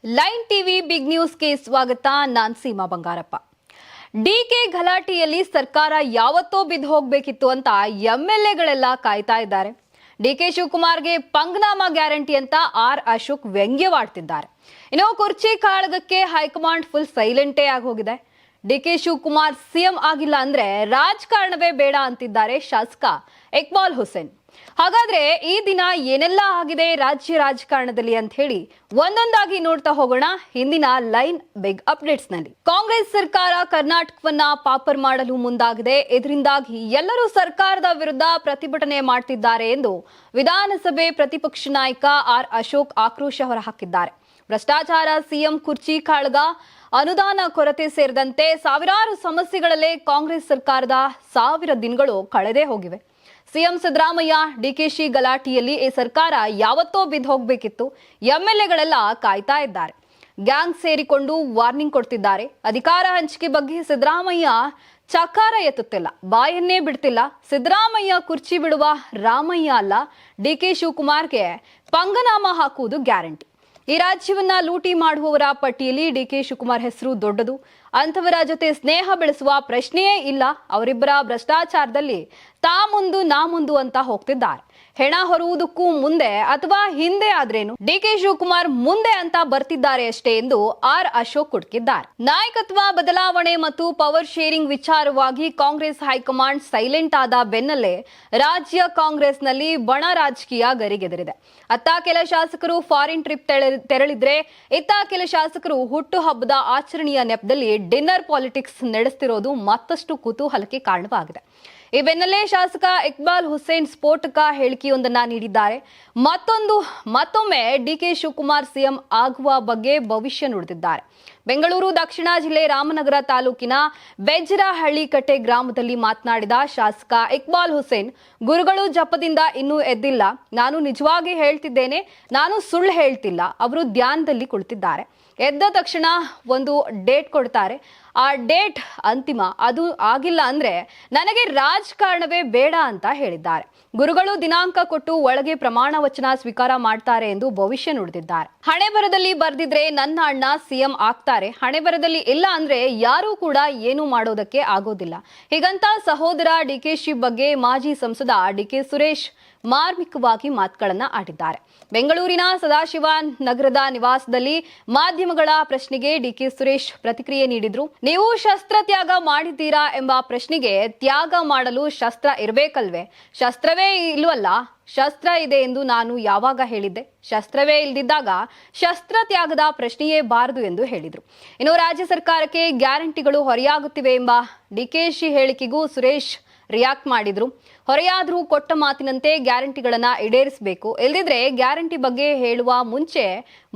Line TV big ನ್ಯೂಸ್ಗೆ ಸ್ವಾಗತ. ನಾನ್ Seema Bangarappa. DK ಗಲಾಟೆಯಲ್ಲಿ ಸರ್ಕಾರ ಯಾವತ್ತೋ ಬಿದ್ದು ಹೋಗ್ಬೇಕಿತ್ತು ಅಂತ ಎಂಎಲ್ಎಗಳೆಲ್ಲ ಕಾಯ್ತಾ ಇದ್ದಾರೆ. ಡಿಕೆ ಶಿವಕುಮಾರ್ಗೆ ಪಂಗ್ನಾಮಾ ಗ್ಯಾರಂಟಿ ಅಂತ ಆರ್ ಅಶೋಕ್ ವ್ಯಂಗ್ಯವಾಡ್ತಿದ್ದಾರೆ. ಇನ್ನು ಕುರ್ಚಿ ಕಾಳಗಕ್ಕೆ ಹೈಕಮಾಂಡ್ ಫುಲ್ ಸೈಲೆಂಟೇ ಆಗಿ ಹೋಗಿದೆ. ಡಿಕೆ ಶಿವಕುಮಾರ್ ಸಿಎಂ ಆಗಿಲ್ಲ ಅಂದ್ರೆ ರಾಜಕಾರಣವೇ ಬೇಡ ಅಂತಿದ್ದಾರೆ ಶಾಸಕ ಇಕ್ಬಾಲ್ ಹುಸೇನ್. ಹಾಗಾದ್ರೆ ಈ ದಿನ ಏನೆಲ್ಲ ಆಗಿದೆ ರಾಜ್ಯ ರಾಜಕಾರಣದಲ್ಲಿ ಅಂತ ಹೇಳಿ ಒಂದೊಂದಾಗಿ ನೋಡ್ತಾ ಹೋಗೋಣ ಹಿಂದಿನ ಲೈನ್ ಬಿಗ್ ಅಪ್ಡೇಟ್ಸ್ ನಲ್ಲಿ. ಕಾಂಗ್ರೆಸ್ ಸರ್ಕಾರ ಕರ್ನಾಟಕವನ್ನ ಪಾಪರ್ ಮಾಡಲು ಮುಂದಾಗಿದೆ. ಇದರಿಂದಾಗಿ ಎಲ್ಲರೂ ಸರ್ಕಾರದ ವಿರುದ್ಧ ಪ್ರತಿಭಟನೆ ಮಾಡ್ತಿದ್ದಾರೆ ಎಂದು ವಿಧಾನಸಭೆ ಪ್ರತಿಪಕ್ಷ ನಾಯಕ ಆರ್ ಅಶೋಕ್ ಆಕ್ರೋಶ ಹೊರಹಾಕಿದ್ದಾರೆ. ಭ್ರಷ್ಟಾಚಾರ, ಸಿಎಂ ಕುರ್ಚಿ ಕಾಳಗ, ಅನುದಾನ ಕೊರತೆ ಸೇರಿದಂತೆ ಸಾವಿರಾರು ಸಮಸ್ಯೆಗಳಲ್ಲೇ ಕಾಂಗ್ರೆಸ್ ಸರ್ಕಾರದ 1000 ದಿನಗಳು ಕಳೆದೇ ಹೋಗಿವೆ. ಸಿಎಂ ಸಿದ್ದರಾಮಯ್ಯ ಡಿಕೆಶಿ ಗಲಾಟೆಯಲ್ಲಿ ಈ ಸರ್ಕಾರ ಯಾವತ್ತೋ ಬಿದ್ದು ಹೋಗ್ಬೇಕಿತ್ತು. ಎಂಎಲ್ಎಗಳೆಲ್ಲ ಕಾಯ್ತಾ ಇದ್ದಾರೆ. ಗ್ಯಾಂಗ್ ಸೇರಿಕೊಂಡು ವಾರ್ನಿಂಗ್ ಕೊಡ್ತಿದ್ದಾರೆ. ಅಧಿಕಾರ ಹಂಚಿಕೆ ಬಗ್ಗೆ ಸಿದ್ದರಾಮಯ್ಯ ಚಕಾರ ಎತ್ತುತ್ತಿಲ್ಲ, ಬಾಯನ್ನೇ ಬಿಡ್ತಿಲ್ಲ. ಸಿದ್ದರಾಮಯ್ಯ ಕುರ್ಚಿ ಬಿಡುವ ರಾಮಯ್ಯ ಅಲ್ಲ, ಡಿಕೆ ಶಿವಕುಮಾರ್ಗೆ ಪಂಗನಾಮ ಹಾಕುವುದು ಗ್ಯಾರಂಟಿ. ಈ ರಾಜ್ಯವನ್ನ ಲೂಟಿ ಮಾಡುವವರ ಪಟ್ಟಿಯಲ್ಲಿ ಡಿಕೆ ಶಿವಕುಮಾರ್ ಹೆಸರು ದೊಡ್ಡದು. ಅಂಥವರ ಜೊತೆ ಸ್ನೇಹ ಬೆಳೆಸುವ ಪ್ರಶ್ನೆಯೇ ಇಲ್ಲ. ಅವರಿಬ್ಬರ ಭ್ರಷ್ಟಾಚಾರದಲ್ಲಿ ತಾ ಮುಂದು ನಾ ಮುಂದು ಅಂತ ಹೋಗ್ತಿದ್ದಾರೆ. ಹೆಣ ಹೊರುವುದಕ್ಕೂ ಮುಂದೆ ಅಥವಾ ಹಿಂದೆ ಆದ್ರೇನು, ಡಿಕೆ ಶಿವಕುಮಾರ್ ಮುಂದೆ ಅಂತ ಬರ್ತಿದ್ದಾರೆ ಅಷ್ಟೇ ಎಂದು ಆರ್ ಅಶೋಕ್ ಕುಟುಕಿದ್ದಾರೆ. ನಾಯಕತ್ವ ಬದಲಾವಣೆ ಮತ್ತು ಪವರ್ ಶೇರಿಂಗ್ ವಿಚಾರವಾಗಿ ಕಾಂಗ್ರೆಸ್ ಹೈಕಮಾಂಡ್ ಸೈಲೆಂಟ್ ಆದ ಬೆನ್ನಲ್ಲೇ ರಾಜ್ಯ ಕಾಂಗ್ರೆಸ್ನಲ್ಲಿ ಬಣ ರಾಜಕೀಯ ಗರಿಗೆದರಿದೆ. ಅತ್ತ ಕೆಲ ಶಾಸಕರು ಫಾರಿನ್ ಟ್ರಿಪ್ ತೆರಳಿದ್ರೆ, ಇತ್ತ ಕೆಲ ಶಾಸಕರು ಹುಟ್ಟು ಹಬ್ಬದ ಆಚರಣೆಯ ನೆಪದಲ್ಲಿ ಡಿನ್ನರ್ ಪಾಲಿಟಿಕ್ಸ್ ನಡೆಸ್ತಿರೋದು ಮತ್ತಷ್ಟು ಕುತೂಹಲಕ್ಕೆ ಕಾರಣವಾಗಿದೆ. ಈ ಬೆನ್ನಲ್ಲೇ ಶಾಸಕ ಇಕ್ಬಾಲ್ ಹುಸೇನ್ ಸ್ಫೋಟಕ ಹೇಳಿಕೆಯೊಂದನ್ನ ನೀಡಿದ್ದಾರೆ. ಮತ್ತೊಮ್ಮೆ ಡಿಕೆ ಶಿವಕುಮಾರ್ ಸಿಎಂ ಆಗುವ ಬಗ್ಗೆ ಭವಿಷ್ಯ ನುಡಿದಿದ್ದಾರೆ. ಬೆಂಗಳೂರು ದಕ್ಷಿಣ ಜಿಲ್ಲೆ ರಾಮನಗರ ತಾಲೂಕಿನ ಬೆಜ್ಜರಹಳ್ಳಿ ಕಟ್ಟೆ ಗ್ರಾಮದಲ್ಲಿ ಮಾತನಾಡಿದ ಶಾಸಕ ಇಕ್ಬಾಲ್ ಹುಸೇನ್, ಗುರುಗಳು ಜಪದಿಂದ ಇನ್ನೂ ಎದ್ದಿಲ್ಲ. ನಾನು ನಿಜವಾಗಿ ಹೇಳ್ತಿದ್ದೇನೆ, ನಾನು ಸುಳ್ಳು ಹೇಳ್ತಿಲ್ಲ. ಅವರು ಧ್ಯಾನದಲ್ಲಿ ಕುಳಿತಿದ್ದಾರೆ. ಎದ್ದ ತಕ್ಷಣ ಒಂದು ಡೇಟ್ ಕೊಡ್ತಾರೆ. ಆ ಡೇಟ್ ಅಂತಿಮ. ಅದು ಆಗಿಲ್ಲ ಅಂದ್ರೆ ನನಗೆ ರಾಜಕಾರಣವೇ ಬೇಡ ಅಂತ ಹೇಳಿದ್ದಾರೆ. ಗುರುಗಳು ದಿನಾಂಕ ಕೊಟ್ಟು ಒಳಗೆ ಪ್ರಮಾಣ ವಚನ ಸ್ವೀಕಾರ ಮಾಡ್ತಾರೆ ಎಂದು ಭವಿಷ್ಯ ನುಡಿದಿದ್ದಾರೆ. ಹಣೆ ಬರದಲ್ಲಿ ಬರ್ದಿದ್ರೆ ನನ್ನ ಅಣ್ಣ ಸಿಎಂ ಆಗ್ತಾರೆ, ಹಣೆ ಬರದಲ್ಲಿ ಇಲ್ಲ ಅಂದ್ರೆ ಯಾರೂ ಕೂಡ ಏನು ಮಾಡೋದಕ್ಕೆ ಆಗೋದಿಲ್ಲ. ಹೀಗಂತ ಸಹೋದರ ಡಿಕೆಶಿ ಬಗ್ಗೆ ಮಾಜಿ ಸಂಸದ ಡಿಕೆ ಸುರೇಶ್ ಮಾರ್ಮಿಕವಾಗಿ ಮಾತುಗಳನ್ನ ಆಡಿದ್ದಾರೆ. ಬೆಂಗಳೂರಿನ ಸದಾಶಿವ ನಗರದ ನಿವಾಸದಲ್ಲಿ ಮಾಧ್ಯಮಗಳ ಪ್ರಶ್ನೆಗೆ ಡಿಕೆ ಸುರೇಶ್ ಪ್ರತಿಕ್ರಿಯೆ ನೀಡಿದ್ರು. ನೀವು ಶಸ್ತ್ರ ತ್ಯಾಗ ಮಾಡಿದ್ದೀರಾ ಎಂಬ ಪ್ರಶ್ನೆಗೆ, ತ್ಯಾಗ ಮಾಡಲು ಶಸ್ತ್ರ ಇರಬೇಕಲ್ವೇ? ಶಸ್ತ್ರವೇ ಇಲ್ವಲ್ಲ. ಶಸ್ತ್ರ ಇದೆ ಎಂದು ನಾನು ಯಾವಾಗ ಹೇಳಿದ್ದೆ? ಶಸ್ತ್ರವೇ ಇಲ್ದಿದ್ದಾಗ ಶಸ್ತ್ರ ತ್ಯಾಗದ ಪ್ರಶ್ನೆಯೇ ಬಾರದು ಎಂದು ಹೇಳಿದ್ರು. ಇನ್ನು ರಾಜ್ಯ ಸರ್ಕಾರಕ್ಕೆ ಗ್ಯಾರಂಟಿಗಳು ಹೊರೆಯಾಗುತ್ತಿವೆ ಎಂಬ ಡಿಕೆಶಿ ಹೇಳಿಕೆಗೂ ಸುರೇಶ್ ರಿಯಾಕ್ಟ್ ಮಾಡಿದ್ರು. ಹೊರೆಯಾದ್ರೂ ಕೊಟ್ಟ ಮಾತಿನಂತೆ ಗ್ಯಾರಂಟಿಗಳನ್ನ ಈಡೇರಿಸಬೇಕು. ಇಲ್ದಿದ್ರೆ ಗ್ಯಾರಂಟಿ ಬಗ್ಗೆ ಹೇಳುವ ಮುಂಚೆ,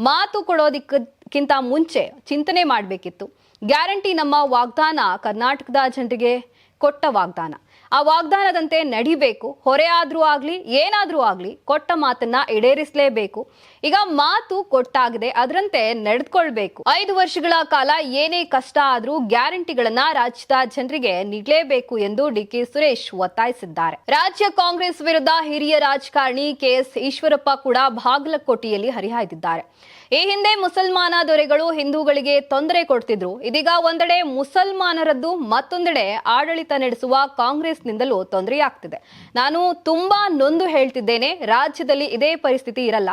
ಮಾತು ಕೊಡೋದಕ್ಕಿಂತ ಮುಂಚೆ ಚಿಂತನೆ ಮಾಡಬೇಕಿತ್ತು. ಗ್ಯಾರಂಟಿ ನಮ್ಮ ವಾಗ್ದಾನ, ಕರ್ನಾಟಕದ ಜನರಿಗೆ ಕೊಟ್ಟ ವಾಗ್ದಾನ. ಆ ವಾಗ್ದಾನದಂತೆ ನಡಿಬೇಕು. ಹೊರೆ ಆದ್ರೂ ಆಗ್ಲಿ, ಏನಾದ್ರೂ ಆಗ್ಲಿ, ಕೊಟ್ಟ ಮಾತನ್ನ ಈಡೇರಿಸಲೇಬೇಕು. ಈಗ ಮಾತು ಕೊಟ್ಟಾಗಿದೆ, ಅದರಂತೆ ನಡೆದುಕೊಳ್ಬೇಕು. 5 ವರ್ಷಗಳ ಕಾಲ ಏನೇ ಕಷ್ಟ ಆದ್ರೂ ಗ್ಯಾರಂಟಿಗಳನ್ನ ರಾಜ್ಯದ ಜನರಿಗೆ ನೀಡಲೇಬೇಕು ಎಂದು ಡಿಕೆ ಸುರೇಶ್ ಒತ್ತಾಯಿಸಿದ್ದಾರೆ. ರಾಜ್ಯ ಕಾಂಗ್ರೆಸ್ ವಿರುದ್ಧ ಹಿರಿಯ ರಾಜಕಾರಣಿ ಕೆಎಸ್ ಈಶ್ವರಪ್ಪ ಕೂಡ ಬಾಗಲಕೋಟೆಯಲ್ಲಿ ಹರಿಹಾಯ್ದಿದ್ದಾರೆ. ಈ ಹಿಂದೆ ಮುಸಲ್ಮಾನ ದೊರೆಗಳು ಹಿಂದೂಗಳಿಗೆ ತೊಂದರೆ ಕೊಡ್ತಿದ್ರು. ಇದೀಗ ಒಂದೆಡೆ ಮುಸಲ್ಮಾನರದ್ದು, ಮತ್ತೊಂದೆಡೆ ಆಡಳಿತ ನಡೆಸುವ ಕಾಂಗ್ರೆಸ್ನಿಂದಲೂ ತೊಂದರೆಯಾಗ್ತಿದೆ. ನಾನು ತುಂಬಾ ನೊಂದು ಹೇಳ್ತಿದ್ದೇನೆ, ರಾಜ್ಯದಲ್ಲಿ ಇದೇ ಪರಿಸ್ಥಿತಿ ಇರಲ್ಲ.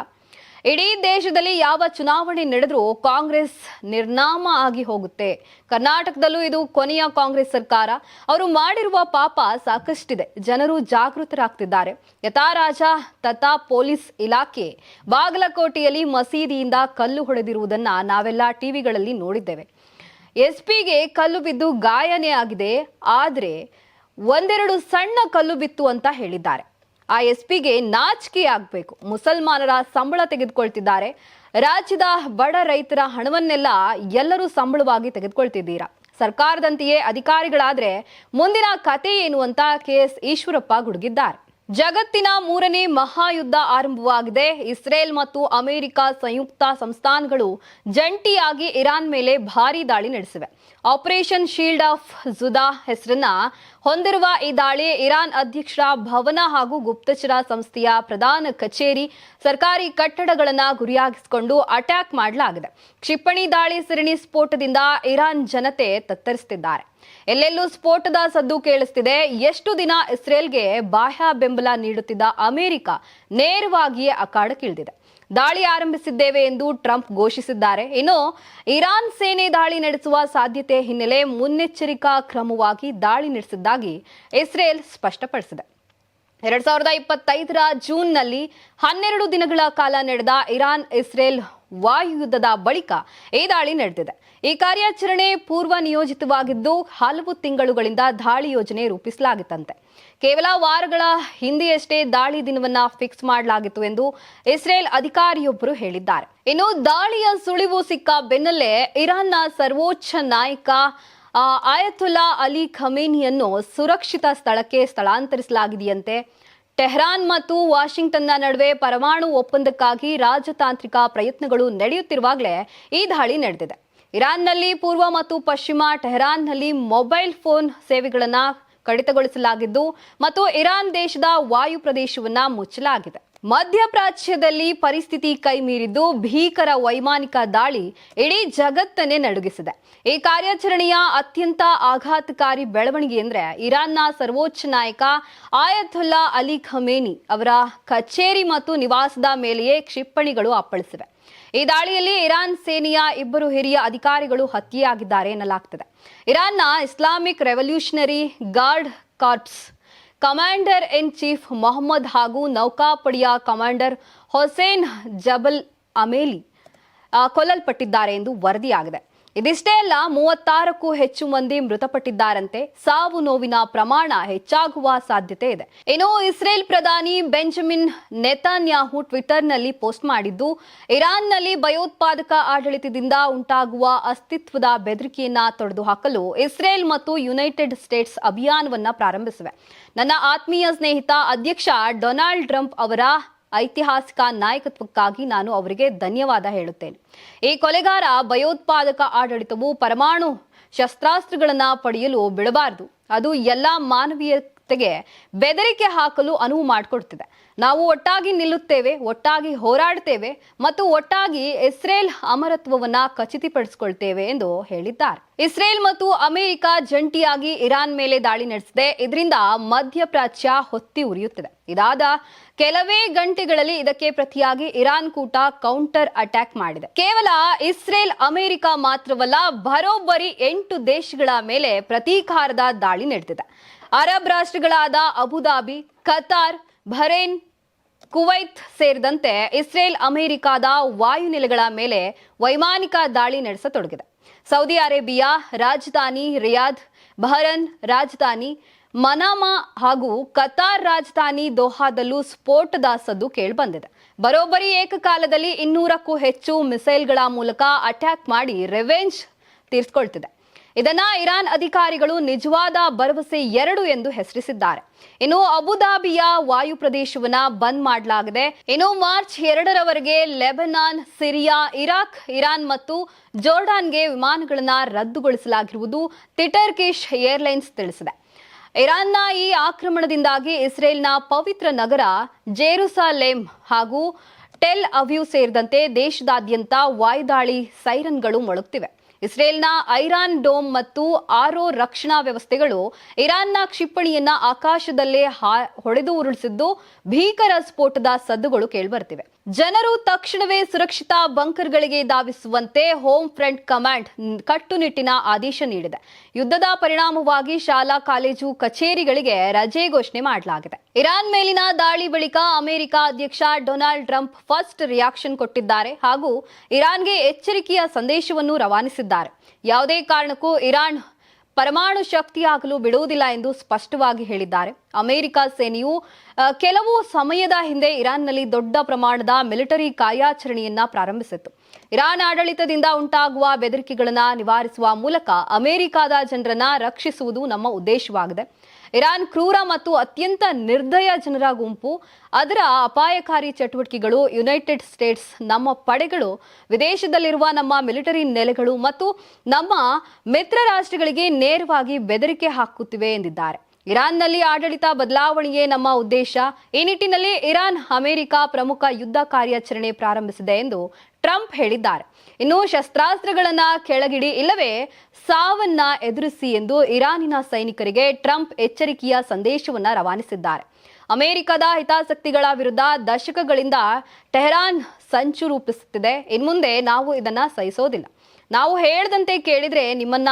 ಇಡೀ ದೇಶದಲ್ಲಿ ಯಾವ ಚುನಾವಣೆ ನಡೆದ್ರೂ ಕಾಂಗ್ರೆಸ್ ನಿರ್ನಾಮ ಆಗಿ ಹೋಗುತ್ತೆ. ಕರ್ನಾಟಕದಲ್ಲೂ ಇದು ಕೊನೆಯ ಕಾಂಗ್ರೆಸ್ ಸರ್ಕಾರ. ಅವರು ಮಾಡಿರುವ ಪಾಪ ಸಾಕಷ್ಟಿದೆ. ಜನರು ಜಾಗೃತರಾಗ್ತಿದ್ದಾರೆ. ಯಥಾ ರಾಜ ತಥಾ ಪೊಲೀಸ್ ಇಲಾಖೆ ಬಾಗಲಕೋಟೆಯಲ್ಲಿ ಮಸೀದಿಯಿಂದ ಕಲ್ಲು ಹೊಡೆದಿರುವುದನ್ನ ನಾವೆಲ್ಲ ಟಿವಿಗಳಲ್ಲಿ ನೋಡಿದ್ದೇವೆ. ಎಸ್ಪಿಗೆ ಕಲ್ಲು ಬಿದ್ದು ಗಾಯನೇ ಆಗಿದೆ, ಆದ್ರೆ ಒಂದೆರಡು ಸಣ್ಣ ಕಲ್ಲು ಬಿತ್ತು ಅಂತ ಹೇಳಿದ್ದಾರೆ. ಆ ಎಸ್ಪಿಗೆ ನಾಚಿಕೆ ಆಗ್ಬೇಕು. ಮುಸಲ್ಮಾನರ ಸಂಬಳ ತೆಗೆದುಕೊಳ್ತಿದ್ದಾರೆ. ರಾಜ್ಯದ ಬಡ ರೈತರ ಹಣವನ್ನೆಲ್ಲ ಎಲ್ಲರೂ ಸಂಬಳವಾಗಿ ತೆಗೆದುಕೊಳ್ತಿದ್ದೀರಾ. ಸರ್ಕಾರದಂತೆಯೇ ಅಧಿಕಾರಿಗಳಾದ್ರೆ ಮುಂದಿನ ಕತೆ ಏನು ಅಂತ ಕೆಎಸ್ ಈಶ್ವರಪ್ಪ ಗುಡುಗಿದ್ದಾರೆ. ಜಗತ್ತಿನ 3ನೇ ಮಹಾಯುದ್ಧ ಆರಂಭವಾಗಿದೆ. ಇಸ್ರೇಲ್ ಮತ್ತು ಅಮೆರಿಕ ಸಂಯುಕ್ತ ಸಂಸ್ಥಾನಗಳು ಜಂಟಿಯಾಗಿ ಇರಾನ್ ಮೇಲೆ ಭಾರೀ ದಾಳಿ ನಡೆಸಿವೆ. ಆಪರೇಷನ್ ಶೀಲ್ಡ್ ಆಫ್ ಜುದಾ ಹೆಸರನ್ನ ಹೊಂದಿರುವ ಈ ದಾಳಿ ಇರಾನ್ ಅಧ್ಯಕ್ಷರ ಭವನ ಹಾಗೂ ಗುಪ್ತಚರ ಸಂಸ್ಥೆಯ ಪ್ರಧಾನ ಕಚೇರಿ, ಸರ್ಕಾರಿ ಕಟ್ಟಡಗಳನ್ನು ಗುರಿಯಾಗಿಸಿಕೊಂಡು ಅಟ್ಯಾಕ್ ಮಾಡಲಾಗಿದೆ. ಕ್ಷಿಪಣಿ ದಾಳಿ ಸರಣಿ ಸ್ಫೋಟದಿಂದ ಇರಾನ್ ಜನತೆ ತತ್ತರಿಸುತ್ತಿದ್ದಾರೆ. ಎಲ್ಲೆಲ್ಲೂ ಸ್ಫೋಟದ ಸದ್ದು ಕೇಳಿಸ್ತಿದೆ. ಎಷ್ಟು ದಿನ ಇಸ್ರೇಲ್ಗೆ ಬಾಹ್ಯ ಬೆಂಬಲ ನೀಡುತ್ತಿದ್ದ ಅಮೆರಿಕ ನೇರವಾಗಿಯೇ ಅಖಾಡಕ್ಕಿಳಿದಿದೆ. ದಾಳಿ ಆರಂಭಿಸಿದ್ದೇವೆ ಎಂದು ಟ್ರಂಪ್ ಘೋಷಿಸಿದ್ದಾರೆ. ಇನ್ನು ಇರಾನ್ ಸೇನೆ ದಾಳಿ ನಡೆಸುವ ಸಾಧ್ಯತೆ ಹಿನ್ನೆಲೆ ಮುನ್ನೆಚ್ಚರಿಕಾ ಕ್ರಮವಾಗಿ ದಾಳಿ ನಡೆಸಿದ್ದಾಗಿ ಇಸ್ರೇಲ್ ಸ್ಪಷ್ಟಪಡಿಸಿದೆ. 2025ರ ಜೂನ್ನಲ್ಲಿ 12 ದಿನಗಳ ಕಾಲ ನಡೆದ ಇರಾನ್ ಇಸ್ರೇಲ್ ವಾಯುಯುದ್ಧದ ಬಳಿಕ ಈ ದಾಳಿ ನಡೆದಿದೆ. ಈ ಕಾರ್ಯಾಚರಣೆ ಪೂರ್ವ ನಿಯೋಜಿತವಾಗಿದ್ದು ಹಲವು ತಿಂಗಳುಗಳಿಂದ ದಾಳಿ ಯೋಜನೆ ರೂಪಿಸಲಾಗಿತ್ತಂತೆ. ಕೇವಲ ವಾರಗಳ ಹಿಂದೆಯಷ್ಟೇ ದಾಳಿ ದಿನವನ್ನ ಫಿಕ್ಸ್ ಮಾಡಲಾಗಿತ್ತು ಎಂದು ಇಸ್ರೇಲ್ ಅಧಿಕಾರಿಯೊಬ್ಬರು ಹೇಳಿದ್ದಾರೆ. ಇನ್ನು ದಾಳಿಯ ಸುಳಿವು ಸಿಕ್ಕ ಬೆನ್ನಲ್ಲೇ ಇರಾನ್ನ ಸರ್ವೋಚ್ಚ ನಾಯಕ ಆಯತುಲ್ಲಾ ಅಲಿ ಖಮೇನಿಯನ್ನು ಸುರಕ್ಷಿತ ಸ್ಥಳಕ್ಕೆ ಸ್ಥಳಾಂತರಿಸಲಾಗಿದೆಯಂತೆ. ಟೆಹರಾನ್ ಮತ್ತು ವಾಷಿಂಗ್ಟನ್ನ ನಡುವೆ ಪರಮಾಣು ಒಪ್ಪಂದಕ್ಕಾಗಿ ರಾಜತಾಂತ್ರಿಕ ಪ್ರಯತ್ನಗಳು ನಡೆಯುತ್ತಿರುವಾಗಲೇ ಈ ದಾಳಿ ನಡೆದಿದೆ. ಇರಾನ್ನಲ್ಲಿ ಪೂರ್ವ ಮತ್ತು ಪಶ್ಚಿಮ ಟೆಹರಾನ್ನಲ್ಲಿ ಮೊಬೈಲ್ ಫೋನ್ ಸೇವೆಗಳನ್ನು ಕಡಿತಗೊಳಿಸಲಾಗಿದ್ದು ಮತ್ತು ಇರಾನ್ ದೇಶದ ವಾಯು ಪ್ರದೇಶವನ್ನ ಮುಚ್ಚಲಾಗಿದೆ. ಮಧ್ಯಪ್ರಾಚ್ಯದಲ್ಲಿ ಪರಿಸ್ಥಿತಿ ಕೈಮೀರಿದ್ದು ಭೀಕರ ವೈಮಾನಿಕ ದಾಳಿ ಇಡೀ ಜಗತ್ತನ್ನೇ ನಡುಗಿಸಿದೆ. ಈ ಕಾರ್ಯಾಚರಣೆಯ ಅತ್ಯಂತ ಆಘಾತಕಾರಿ ಬೆಳವಣಿಗೆ ಎಂದರೆ ಇರಾನ್ನ ಸರ್ವೋಚ್ಚ ನಾಯಕ ಆಯತುಲ್ಲಾ ಅಲಿ ಖಮೇನಿ ಅವರ ಕಚೇರಿ ಮತ್ತು ನಿವಾಸದ ಮೇಲೆಯೇ ಕ್ಷಿಪಣಿಗಳು ಅಪ್ಪಳಿಸಿವೆ. ಈ ದಾಳಿಯಲ್ಲಿ ಇರಾನ್ ಸೇನೆಯ 2 ಹಿರಿಯ ಅಧಿಕಾರಿಗಳು ಹತ್ಯೆಯಾಗಿದ್ದಾರೆ ಎನ್ನಲಾಗ್ತಿದೆ. ಇರಾನ್ನ Islamic Revolutionary Guard Corps commander in chief Mohammad ಹಾಗೂ ನೌಕಾಪಡೆಯ ಕಮಾಂಡರ್ ಹೊಸೇನ್ ಜಬಲ್ ಅಮೇಲಿ ಕೊಲ್ಲಲ್ಪಟ್ಟಿದ್ದಾರೆ ಎಂದು ವರದಿಯಾಗಿದೆ. ಇದಿಷ್ಟೇ ಅಲ್ಲ, 36ಕ್ಕೂ ಹೆಚ್ಚು ಮಂದಿ ಮೃತಪಟ್ಟಿದ್ದಾರಂತೆ. ಸಾವು ನೋವಿನ ಪ್ರಮಾಣ ಹೆಚ್ಚಾಗುವ ಸಾಧ್ಯತೆ ಇದೆ. ಇನ್ನು ಇಸ್ರೇಲ್ ಪ್ರಧಾನಿ ಬೆಂಜಮಿನ್ ನೆತನ್ಯಾಹು ಟ್ವಿಟರ್ನಲ್ಲಿ ಪೋಸ್ಟ್ ಮಾಡಿದ್ದು, ಇರಾನ್ನಲ್ಲಿ ಭಯೋತ್ಪಾದಕ ಆಡಳಿತದಿಂದ ಉಂಟಾಗುವ ಅಸ್ತಿತ್ವದ ಬೆದರಿಕೆಯನ್ನ ತೊಡೆದುಹಾಕಲು ಇಸ್ರೇಲ್ ಮತ್ತು ಯುನೈಟೆಡ್ ಸ್ಟೇಟ್ಸ್ ಅಭಿಯಾನವನ್ನ ಪ್ರಾರಂಭಿಸಿವೆ. ನನ್ನ ಆತ್ಮೀಯ ಸ್ನೇಹಿತ ಅಧ್ಯಕ್ಷ ಡೊನಾಲ್ಡ್ ಟ್ರಂಪ್ ಅವರ ಐತಿಹಾಸಿಕ ನಾಯಕತ್ವಕ್ಕಾಗಿ ನಾನು ಅವರಿಗೆ ಧನ್ಯವಾದ ಹೇಳುತ್ತೇನೆ. ಈ ಕೊಲೆಗಾರ ಭಯೋತ್ಪಾದಕ ಆಡಳಿತವು ಪರಮಾಣು ಶಸ್ತ್ರಾಸ್ತ್ರಗಳನ್ನು ಪಡೆಯಲು ಬಿಡಬಾರದು. ಅದು ಎಲ್ಲ ಮಾನವೀಯತೆಗೆ ಬೆದರಿಕೆ ಹಾಕಲು ಅನುವು ಮಾಡಿಕೊಡ್ತಿದೆ. ನಾವು ಒಟ್ಟಾಗಿ ನಿಲ್ಲುತ್ತೇವೆ, ಒಟ್ಟಾಗಿ ಹೋರಾಡುತ್ತೇವೆ ಮತ್ತು ಒಟ್ಟಾಗಿ ಇಸ್ರೇಲ್ ಅಮರತ್ವವನ್ನ ಖಚಿತಪಡಿಸಿಕೊಳ್ತೇವೆ ಎಂದು ಹೇಳಿದ್ದಾರೆ. ಇಸ್ರೇಲ್ ಮತ್ತು ಅಮೆರಿಕ ಜಂಟಿಯಾಗಿ ಇರಾನ್ ಮೇಲೆ ದಾಳಿ ನಡೆಸಿದೆ. ಇದರಿಂದ ಮಧ್ಯಪ್ರಾಚ್ಯ ಹೊತ್ತಿ ಉರಿಯುತ್ತಿದೆ. ಇದಾದ ಕೆಲವೇ ಗಂಟೆಗಳಲ್ಲಿ ಇದಕ್ಕೆ ಪ್ರತಿಯಾಗಿ ಇರಾನ್ ಕೂಟ ಕೌಂಟರ್ ಅಟ್ಯಾಕ್ ಮಾಡಿದೆ. ಕೇವಲ ಇಸ್ರೇಲ್ ಅಮೆರಿಕ ಮಾತ್ರವಲ್ಲ, ಬರೋಬ್ಬರಿ 8 ದೇಶಗಳ ಮೇಲೆ ಪ್ರತೀಕಾರದ ದಾಳಿ ನಡೆದಿದೆ. ಅರಬ್ ರಾಷ್ಟ್ರಗಳಾದ ಅಬುದಾಬಿ, ಕತಾರ್, ಬಹ್ರೇನ್, ಕುವೈತ್ ಸೇರಿದಂತೆ ಇಸ್ರೇಲ್ ಅಮೆರಿಕದ ವಾಯುನೆಲೆಗಳ ಮೇಲೆ ವೈಮಾನಿಕ ದಾಳಿ ನಡೆಸತೊಡಗಿದೆ. ಸೌದಿ ಅರೇಬಿಯಾ ರಾಜಧಾನಿ ರಿಯಾದ್, ಬಹ್ರೇನ್ ರಾಜಧಾನಿ ಮನಾಮಾ ಹಾಗೂ ಕತಾರ್ ರಾಜಧಾನಿ ದೋಹಾದಲ್ಲೂ ಸ್ಫೋಟದ ಸದ್ದು ಕೇಳಿಬಂದಿದೆ. ಬರೋಬ್ಬರಿ ಏಕಕಾಲದಲ್ಲಿ 200ಕ್ಕೂ ಹೆಚ್ಚು ಮಿಸೈಲ್ಗಳ ಮೂಲಕ ಅಟ್ಯಾಕ್ ಮಾಡಿ ರಿವೆಂಜ್ ತೀರಿಸಿಕೊಳ್ತಿದೆ. ಇದನ್ನ ಇರಾನ್ ಅಧಿಕಾರಿಗಳು ನಿಜವಾದ ಭರವಸೆ 2 ಎಂದು ಹೆಸರಿಸಿದ್ದಾರೆ. ಇನ್ನು ಅಬುದಾಬಿಯ ವಾಯು ಪ್ರದೇಶವನ್ನ ಬಂದ್ ಮಾಡಲಾಗಿದೆ. ಇನ್ನು ಮಾರ್ಚ್ 2ರವರೆಗೆ ಲೆಬನಾನ್, ಸಿರಿಯಾ, ಇರಾಕ್, ಇರಾನ್ ಮತ್ತು ಜೋರ್ಡಾನ್ಗೆ ವಿಮಾನಗಳನ್ನ ರದ್ದುಗೊಳಿಸಲಾಗಿರುವುದು ಟರ್ಕಿಶ್ ಏರ್ಲೈನ್ಸ್ ತಿಳಿಸಿದೆ. ಇರಾನ್ನ ಈ ಆಕ್ರಮಣದಿಂದಾಗಿ ಇಸ್ರೇಲ್ನ ಪವಿತ್ರ ನಗರ ಜೆರುಸಲೇಂ ಹಾಗೂ ಟೆಲ್ ಅವೀವ್ ಸೇರಿದಂತೆ ದೇಶದಾದ್ಯಂತ ವಾಯುದಾಳಿ ಸೈರನ್ಗಳು ಮೊಳಗ್ತಿವೆ. ಇಸ್ರೇಲ್ನ ಐರಾನ್ ಡೋಮ್ ಮತ್ತು ಆರೋ ರಕ್ಷಣಾ ವ್ಯವಸ್ಥೆಗಳು ಇರಾನ್ನ ಕ್ಷಿಪಣಿಯನ್ನ ಆಕಾಶದಲ್ಲೇ ಹೊಡೆದು ಉರುಳಿಸಿದ್ದು ಭೀಕರ ಸ್ಫೋಟದ ಸದ್ದುಗಳು ಕೇಳಿಬರ್ತಿವೆ. ಜನರು ತಕ್ಷಣವೇ ಸುರಕ್ಷಿತ ಬಂಕರ್ಗಳಿಗೆ ಧಾವಿಸುವಂತೆ ಹೋಮ್ ಫ್ರಂಟ್ ಕಮಾಂಡ್ ಕಟ್ಟುನಿಟ್ಟಿನ ಆದೇಶ ನೀಡಿದೆ. ಯುದ್ಧದ ಪರಿಣಾಮವಾಗಿ ಶಾಲಾ, ಕಾಲೇಜು, ಕಚೇರಿಗಳಿಗೆ ರಜೆ ಘೋಷಣೆ ಮಾಡಲಾಗಿದೆ. ಇರಾನ್ ಮೇಲಿನ ದಾಳಿ ಬಳಿಕ ಅಮೆರಿಕ ಅಧ್ಯಕ್ಷ ಡೊನಾಲ್ಡ್ ಟ್ರಂಪ್ ಫಸ್ಟ್ ರಿಯಾಕ್ಷನ್ ಕೊಟ್ಟಿದ್ದಾರೆ ಹಾಗೂ ಇರಾನ್ಗೆ ಎಚ್ಚರಿಕೆಯ ಸಂದೇಶವನ್ನು ರವಾನಿಸಿದ್ದಾರೆ. ಯಾವುದೇ ಕಾರಣಕ್ಕೂ ಇರಾನ್ ಪರಮಾಣು ಶಕ್ತಿಯಾಗಲು ಬಿಡುವುದಿಲ್ಲ ಎಂದು ಸ್ಪಷ್ಟವಾಗಿ ಹೇಳಿದ್ದಾರೆ. ಅಮೆರಿಕ ಸೇನೆಯು ಕೆಲವು ಸಮಯದ ಹಿಂದೆ ಇರಾನ್ನಲ್ಲಿ ದೊಡ್ಡ ಪ್ರಮಾಣದ ಮಿಲಿಟರಿ ಕಾರ್ಯಾಚರಣೆಯನ್ನ ಪ್ರಾರಂಭಿಸಿತ್ತು. ಇರಾನ್ ಆಡಳಿತದಿಂದ ಉಂಟಾಗುವ ಬೆದರಿಕೆಗಳನ್ನು ನಿವಾರಿಸುವ ಮೂಲಕ ಅಮೆರಿಕದ ಜನರನ್ನ ರಕ್ಷಿಸುವುದು ನಮ್ಮ ಉದ್ದೇಶವಾಗಿದೆ. ಇರಾನ್ ಕ್ರೂರ ಮತ್ತು ಅತ್ಯಂತ ನಿರ್ದಯ ಜನರ ಗುಂಪು. ಅದರ ಅಪಾಯಕಾರಿ ಚಟುವಟಿಕೆಗಳು ಯುನೈಟೆಡ್ ಸ್ಟೇಟ್ಸ್, ನಮ್ಮ ಪಡೆಗಳು, ವಿದೇಶದಲ್ಲಿರುವ ನಮ್ಮ ಮಿಲಿಟರಿ ನೆಲೆಗಳು ಮತ್ತು ನಮ್ಮ ಮಿತ್ರ ರಾಷ್ಟ್ರಗಳಿಗೆ ನೇರವಾಗಿ ಬೆದರಿಕೆ ಹಾಕುತ್ತಿವೆ ಎಂದಿದ್ದಾರೆ. ಇರಾನ್ನಲ್ಲಿ ಆಡಳಿತ ಬದಲಾವಣೆಯೇ ನಮ್ಮ ಉದ್ದೇಶ. ಈ ನಿಟ್ಟಿನಲ್ಲಿ ಇರಾನ್ ಅಮೆರಿಕ ಪ್ರಮುಖ ಯುದ್ಧ ಕಾರ್ಯಾಚರಣೆ ಪ್ರಾರಂಭಿಸಿದೆ ಎಂದು ಟ್ರಂಪ್ ಹೇಳಿದ್ದಾರೆ. ಇನ್ನು ಶಸ್ತ್ರಾಸ್ತ್ರಗಳನ್ನ ಕೆಳಗಿಡಿ ಇಲ್ಲವೇ ಸಾವನ್ನ ಎದುರಿಸಿ ಎಂದು ಇರಾನಿನ ಸೈನಿಕರಿಗೆ ಟ್ರಂಪ್ ಎಚ್ಚರಿಕೆಯ ಸಂದೇಶವನ್ನ ರವಾನಿಸಿದ್ದಾರೆ. ಅಮೆರಿಕದ ಹಿತಾಸಕ್ತಿಗಳ ವಿರುದ್ಧ ದಶಕಗಳಿಂದ ಟೆಹರಾನ್ ಸಂಚು ರೂಪಿಸುತ್ತಿದೆ. ಇನ್ಮುಂದೆ ನಾವು ಇದನ್ನ ಸಹಿಸೋದಿಲ್ಲ. ನಾವು ಹೇಳ್ದಂತೆ ಕೇಳಿದ್ರೆ ನಿಮ್ಮನ್ನ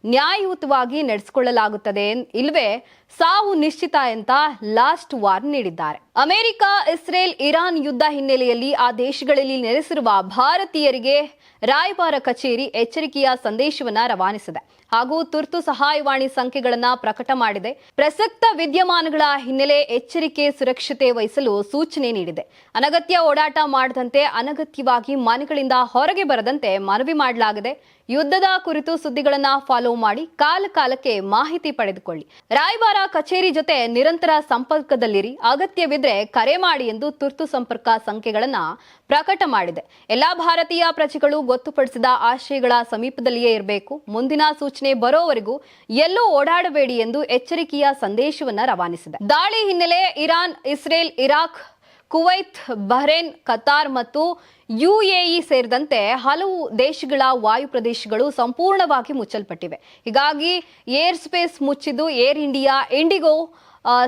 ನ್ಯಾಯಯುತವಾಗಿ ನಡೆಸಿಕೊಳ್ಳಲಾಗುತ್ತದೆ, ಇಲ್ವೇ ಸಾವು ನಿಶ್ಚಿತ ಅಂತ ಲಾಸ್ಟ್ ವಾರ್ನ್ ನೀಡಿದ್ದಾರೆ. ಅಮೆರಿಕ, ಇಸ್ರೇಲ್, ಇರಾನ್ ಯುದ್ಧ ಹಿನ್ನೆಲೆಯಲ್ಲಿ ಆ ದೇಶಗಳಲ್ಲಿ ನೆಲೆಸಿರುವ ಭಾರತೀಯರಿಗೆ ರಾಯಭಾರ ಕಚೇರಿ ಎಚ್ಚರಿಕೆಯ ಸಂದೇಶವನ್ನ ರವಾನಿಸಿದೆ ಹಾಗೂ ತುರ್ತು ಸಹಾಯವಾಣಿ ಸಂಖ್ಯೆಗಳನ್ನ ಪ್ರಕಟ ಮಾಡಿದೆ. ಪ್ರಸಕ್ತ ವಿದ್ಯಮಾನಗಳ ಹಿನ್ನೆಲೆ ಎಚ್ಚರಿಕೆ ಸುರಕ್ಷತೆ ವಹಿಸಲು ಸೂಚನೆ ನೀಡಿದೆ. ಅನಗತ್ಯ ಓಡಾಟ ಮಾಡದಂತೆ, ಅನಗತ್ಯವಾಗಿ ಮನೆಗಳಿಂದ ಹೊರಗೆ ಬರದಂತೆ ಮನವಿ ಮಾಡಲಾಗಿದೆ. ಯುದ್ಧದ ಕುರಿತು ಸುದ್ದಿಗಳನ್ನ ಫಾಲೋ ಮಾಡಿ ಕಾಲಕ್ಕೆ ಮಾಹಿತಿ ಪಡೆದುಕೊಳ್ಳಿ. ರಾಯಭಾರ ಕಚೇರಿ ಜೊತೆ ನಿರಂತರ ಸಂಪರ್ಕದಲ್ಲಿರಿ. ಅಗತ್ಯವಿದ್ರೆ ಕರೆ ಮಾಡಿ ಎಂದು ತುರ್ತು ಸಂಪರ್ಕ ಸಂಖ್ಯೆಗಳನ್ನ ಪ್ರಕಟ ಮಾಡಿದೆ. ಎಲ್ಲಾ ಭಾರತೀಯ ಪ್ರಜೆಗಳು ಗೊತ್ತುಪಡಿಸಿದ ಆಶಯಗಳ ಸಮೀಪದಲ್ಲಿಯೇ ಇರಬೇಕು. ಮುಂದಿನ ಸೂಚನೆ ಬರೋವರೆಗೂ ಎಲ್ಲೂ ಓಡಾಡಬೇಡಿ ಎಂದು ಎಚ್ಚರಿಕೆಯ ಸಂದೇಶವನ್ನ ರವಾನಿಸಿದೆ. ದಾಳಿ ಹಿನ್ನೆಲೆ Iran, Israel, Iraq, Kuwait, Bahrain, Qatar ಮತ್ತು ಯುಎಇ ಸೇರಿದಂತೆ ಹಲವು ದೇಶಗಳ ವಾಯು ಪ್ರದೇಶಗಳು ಸಂಪೂರ್ಣವಾಗಿ ಮುಚ್ಚಲ್ಪಟ್ಟಿವೆ. ಹೀಗಾಗಿ ಏರ್ ಸ್ಪೇಸ್ ಮುಚ್ಚಿದ್ದು ಏರ್ ಇಂಡಿಯಾ, ಇಂಡಿಗೋ,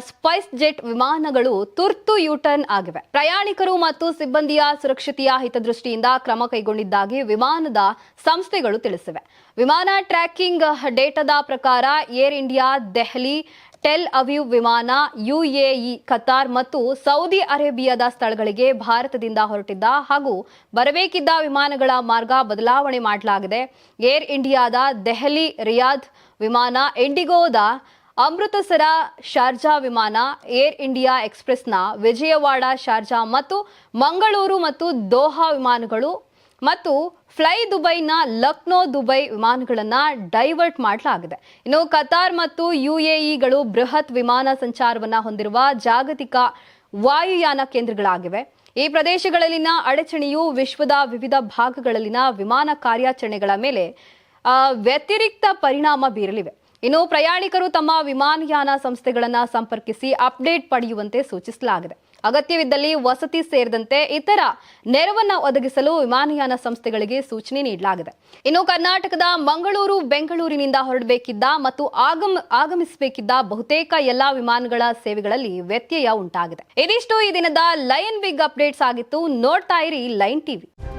ಸ್ಪೈಸ್ ಜೆಟ್ ವಿಮಾನಗಳು ತುರ್ತು ಯೂಟರ್ನ್ ಆಗಿವೆ. ಪ್ರಯಾಣಿಕರು ಮತ್ತು ಸಿಬ್ಬಂದಿಯ ಸುರಕ್ಷತೆಯ ಹಿತದೃಷ್ಟಿಯಿಂದ ಕ್ರಮ ಕೈಗೊಂಡಿದ್ದಾಗಿ ವಿಮಾನದ ಸಂಸ್ಥೆಗಳು ತಿಳಿಸಿವೆ. ವಿಮಾನ ಟ್ರ್ಯಾಕಿಂಗ್ ಡೇಟಾದ ಪ್ರಕಾರ air India Delhi, tell Aviv ವಿಮಾನ, ಯುಎಇ, ಕತಾರ್ ಮತ್ತು ಸೌದಿ ಅರೇಬಿಯಾದ ಸ್ಥಳಗಳಿಗೆ ಭಾರತದಿಂದ ಹೊರಟಿದ್ದ ಹಾಗೂ ಬರಬೇಕಿದ್ದ ವಿಮಾನಗಳ ಮಾರ್ಗ ಬದಲಾವಣೆ ಮಾಡಲಾಗಿದೆ. ಏರ್ ಇಂಡಿಯಾದ ದೆಹಲಿ ರಿಯಾದ್ ವಿಮಾನ, ಇಂಡಿಗೋದ ಅಮೃತಸರ ಶಾರ್ಜಾ ವಿಮಾನ, ಏರ್ ಇಂಡಿಯಾ ಎಕ್ಸ್ಪ್ರೆಸ್ನ ವಿಜಯವಾಡ ಶಾರ್ಜಾ ಮತ್ತು ಮಂಗಳೂರು ಮತ್ತು ದೋಹಾ ವಿಮಾನಗಳು ಮತ್ತು ಫ್ಲೈ ದುಬೈನ ಲಕ್ನೋ ದುಬೈ ವಿಮಾನಗಳನ್ನ ಡೈವರ್ಟ್ ಮಾಡಲಾಗಿದೆ. ಇನ್ನು ಕತಾರ್ ಮತ್ತು ಯುಎಇಗಳು ಬೃಹತ್ ವಿಮಾನ ಸಂಚಾರವನ್ನ ಹೊಂದಿರುವ ಜಾಗತಿಕ ವಾಯುಯಾನ ಕೇಂದ್ರಗಳಾಗಿವೆ. ಈ ಪ್ರದೇಶಗಳಲ್ಲಿನ ಅಡಚಣೆಯು ವಿಶ್ವದ ವಿವಿಧ ಭಾಗಗಳಲ್ಲಿನ ವಿಮಾನ ಕಾರ್ಯಾಚರಣೆಗಳ ಮೇಲೆ ವ್ಯತಿರಿಕ್ತ ಪರಿಣಾಮ ಬೀರಲಿವೆ. ಇನ್ನು ಪ್ರಯಾಣಿಕರು ತಮ್ಮ ವಿಮಾನಯಾನ ಸಂಸ್ಥೆಗಳನ್ನ ಸಂಪರ್ಕಿಸಿ ಅಪ್ಡೇಟ್ ಪಡೆಯುವಂತೆ ಸೂಚಿಸಲಾಗಿದೆ. ಅಗತ್ಯವಿದ್ದಲ್ಲಿ ವಸತಿ ಸೇರಿದಂತೆ ಇತರ ನೆರವನ್ನ ಒದಗಿಸಲು ವಿಮಾನಯಾನ ಸಂಸ್ಥೆಗಳಿಗೆ ಸೂಚನೆ ನೀಡಲಾಗಿದೆ. ಇನ್ನು ಕರ್ನಾಟಕದ ಮಂಗಳೂರು, ಬೆಂಗಳೂರಿನಿಂದ ಹೊರಡಬೇಕಿದ್ದ ಮತ್ತು ಆಗಮಿಸಬೇಕಿದ್ದ ಬಹುತೇಕ ಎಲ್ಲಾ ವಿಮಾನಗಳ ಸೇವೆಗಳಲ್ಲಿ ವ್ಯತ್ಯಯ ಉಂಟಾಗಿದೆ. ಇದಿಷ್ಟು ಈ ದಿನದ ಲಯನ್ ಬಿಗ್ ಅಪ್ಡೇಟ್ಸ್ ಆಗಿತ್ತು. ನೋಡ್ತಾ ಇರಿ ಲೈನ್ ಟಿವಿ.